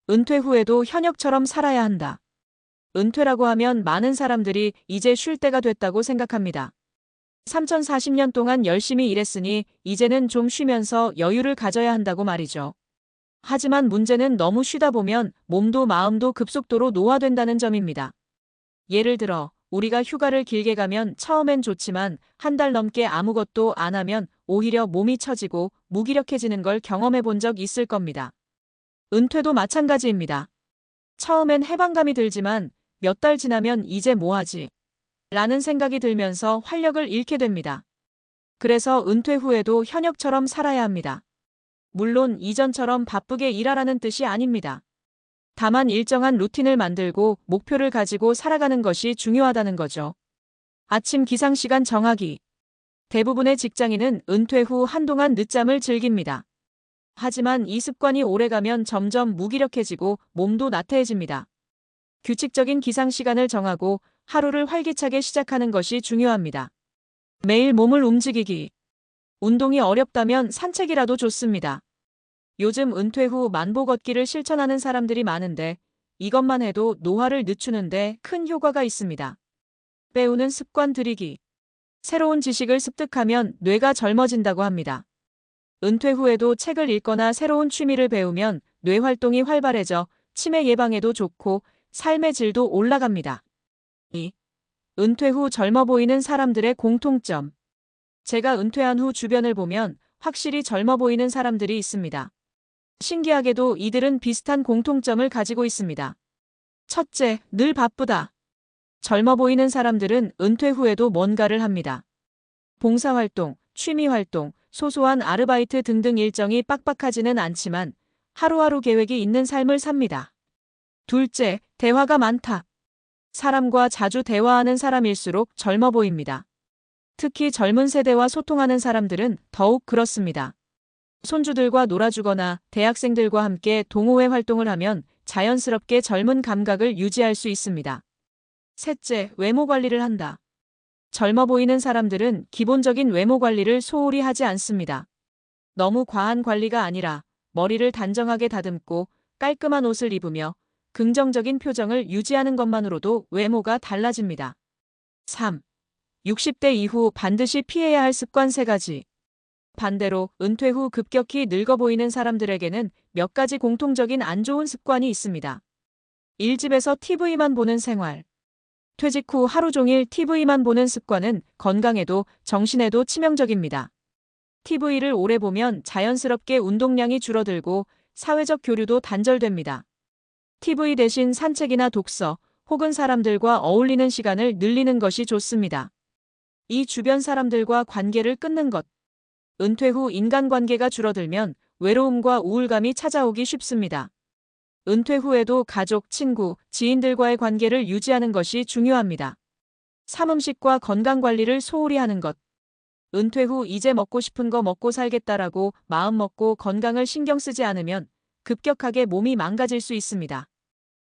은퇴 후에도 현역처럼 살아야 한다. 은퇴라고 하면 많은 사람들이 이제 쉴 때가 됐다고 생각합니다. 3040년 동안 열심히 일했으니 이제는 좀 쉬면서 여유를 가져야 한다고 말이죠. 하지만 문제는 너무 쉬다 보면 몸도 마음도 급속도로 노화된다는 점입니다. 예를 들어 우리가 휴가를 길게 가면 처음엔 좋지만 한 달 넘게 아무것도 안 하면 오히려 몸이 처지고 무기력해지는 걸 경험해 본 적 있을 겁니다. 은퇴도 마찬가지입니다. 처음엔 해방감이 들지만 몇 달 지나면 이제 뭐 하지? 라는 생각이 들면서 활력을 잃게 됩니다. 그래서 은퇴 후에도 현역처럼 살아야 합니다. 물론 이전처럼 바쁘게 일하라는 뜻이 아닙니다. 다만 일정한 루틴을 만들고 목표를 가지고 살아가는 것이 중요하다는 거죠. 아침 기상 시간 정하기. 대부분의 직장인은 은퇴 후 한동안 늦잠을 즐깁니다. 하지만 이 습관이 오래가면 점점 무기력해지고 몸도 나태해집니다. 규칙적인 기상 시간을 정하고 하루를 활기차게 시작하는 것이 중요합니다. 매일 몸을 움직이기. 운동이 어렵다면 산책이라도 좋습니다. 요즘 은퇴 후 만보 걷기를 실천하는 사람들이 많은데 이것만 해도 노화를 늦추는데 큰 효과가 있습니다. 배우는 습관 들이기. 새로운 지식을 습득하면 뇌가 젊어진다고 합니다. 은퇴 후에도 책을 읽거나 새로운 취미를 배우면 뇌 활동이 활발해져 치매 예방에도 좋고 삶의 질도 올라갑니다. 2. 은퇴 후 젊어 보이는 사람들의 공통점. 제가 은퇴한 후 주변을 보면 확실히 젊어 보이는 사람들이 있습니다. 신기하게도 이들은 비슷한 공통점을 가지고 있습니다. 첫째, 늘 바쁘다. 젊어 보이는 사람들은 은퇴 후에도 뭔가를 합니다. 봉사활동, 취미활동, 소소한 아르바이트 등등 일정이 빡빡하지는 않지만 하루하루 계획이 있는 삶을 삽니다. 둘째, 대화가 많다. 사람과 자주 대화하는 사람일수록 젊어 보입니다. 특히 젊은 세대와 소통하는 사람들은 더욱 그렇습니다. 손주들과 놀아주거나 대학생들과 함께 동호회 활동을 하면 자연스럽게 젊은 감각을 유지할 수 있습니다. 셋째, 외모 관리를 한다. 젊어 보이는 사람들은 기본적인 외모 관리를 소홀히 하지 않습니다. 너무 과한 관리가 아니라 머리를 단정하게 다듬고 깔끔한 옷을 입으며 긍정적인 표정을 유지하는 것만으로도 외모가 달라집니다. 3. 60대 이후 반드시 피해야 할 습관 3가지. 반대로 은퇴 후 급격히 늙어 보이는 사람들에게는 몇 가지 공통적인 안 좋은 습관이 있습니다. 1집에서 TV만 보는 생활. 퇴직 후 하루 종일 TV만 보는 습관은 건강에도 정신에도 치명적입니다. TV를 오래 보면 자연스럽게 운동량이 줄어들고 사회적 교류도 단절됩니다. TV 대신 산책이나 독서 혹은 사람들과 어울리는 시간을 늘리는 것이 좋습니다. 이 주변 사람들과 관계를 끊는 것. 은퇴 후 인간관계가 줄어들면 외로움과 우울감이 찾아오기 쉽습니다. 은퇴 후에도 가족, 친구, 지인들과의 관계를 유지하는 것이 중요합니다. 3. 음식과 건강관리를 소홀히 하는 것. 은퇴 후 이제 먹고 싶은 거 먹고 살겠다라고 마음 먹고 건강을 신경 쓰지 않으면 급격하게 몸이 망가질 수 있습니다.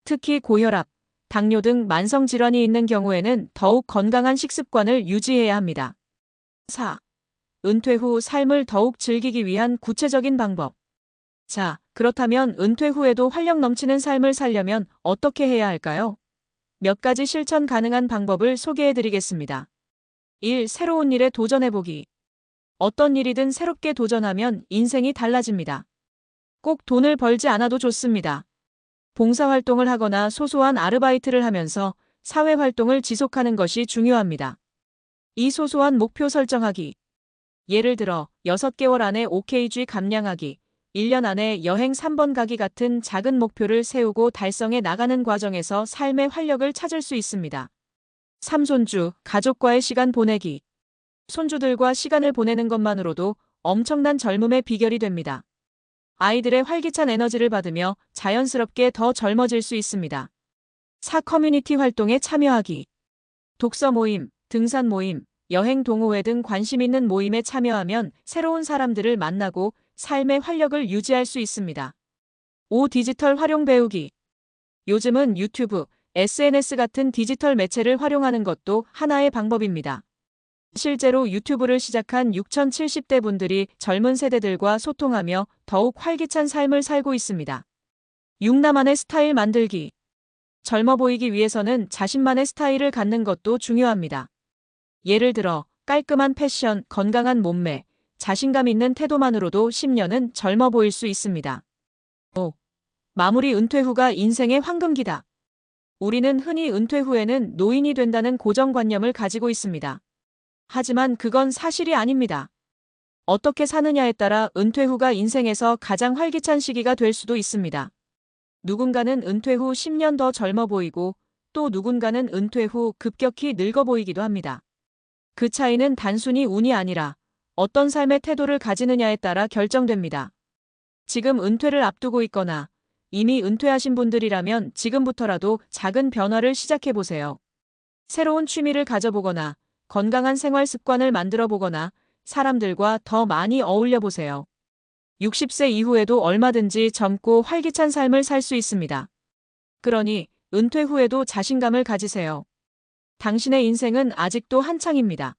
특히 고혈압, 당뇨 등 만성질환이 있는 경우에는 더욱 건강한 식습관을 유지해야 합니다. 4. 은퇴 후 삶을 더욱 즐기기 위한 구체적인 방법. 자, 그렇다면 은퇴 후에도 활력 넘치는 삶을 살려면 어떻게 해야 할까요? 몇 가지 실천 가능한 방법을 소개해 드리겠습니다. 1. 새로운 일에 도전해보기. 어떤 일이든 새롭게 도전하면 인생이 달라집니다. 꼭 돈을 벌지 않아도 좋습니다. 봉사활동을 하거나 소소한 아르바이트를 하면서 사회활동을 지속하는 것이 중요합니다. 이 소소한 목표 설정하기. 예를 들어 6개월 안에 OKG 감량하기, 1년 안에 여행 3번 가기 같은 작은 목표를 세우고 달성해 나가는 과정에서 삶의 활력을 찾을 수 있습니다. 3. 손주, 가족과의 시간 보내기. 손주들과 시간을 보내는 것만으로도 엄청난 젊음의 비결이 됩니다. 아이들의 활기찬 에너지를 받으며 자연스럽게 더 젊어질 수 있습니다. 4. 커뮤니티 활동에 참여하기. 독서 모임, 등산 모임, 여행 동호회 등 관심 있는 모임에 참여하면 새로운 사람들을 만나고 삶의 활력을 유지할 수 있습니다. 5. 디지털 활용 배우기. 요즘은 유튜브, SNS 같은 디지털 매체를 활용하는 것도 하나의 방법입니다. 실제로 유튜브를 시작한 6070대 분들이 젊은 세대들과 소통하며 더욱 활기찬 삶을 살고 있습니다. 6나만의 스타일 만들기. 젊어 보이기 위해서는 자신만의 스타일을 갖는 것도 중요합니다. 예를 들어 깔끔한 패션, 건강한 몸매, 자신감 있는 태도만으로도 10년은 젊어 보일 수 있습니다. 5. 마무리 은퇴 후가 인생의 황금기다. 우리는 흔히 은퇴 후에는 노인이 된다는 고정관념을 가지고 있습니다. 하지만 그건 사실이 아닙니다. 어떻게 사느냐에 따라 은퇴 후가 인생에서 가장 활기찬 시기가 될 수도 있습니다. 누군가는 은퇴 후 10년 더 젊어 보이고 또 누군가는 은퇴 후 급격히 늙어 보이기도 합니다. 그 차이는 단순히 운이 아니라 어떤 삶의 태도를 가지느냐에 따라 결정됩니다. 지금 은퇴를 앞두고 있거나 이미 은퇴하신 분들이라면 지금부터라도 작은 변화를 시작해보세요. 새로운 취미를 가져보거나 건강한 생활 습관을 만들어 보거나 사람들과 더 많이 어울려 보세요. 60세 이후에도 얼마든지 젊고 활기찬 삶을 살 수 있습니다. 그러니 은퇴 후에도 자신감을 가지세요. 당신의 인생은 아직도 한창입니다.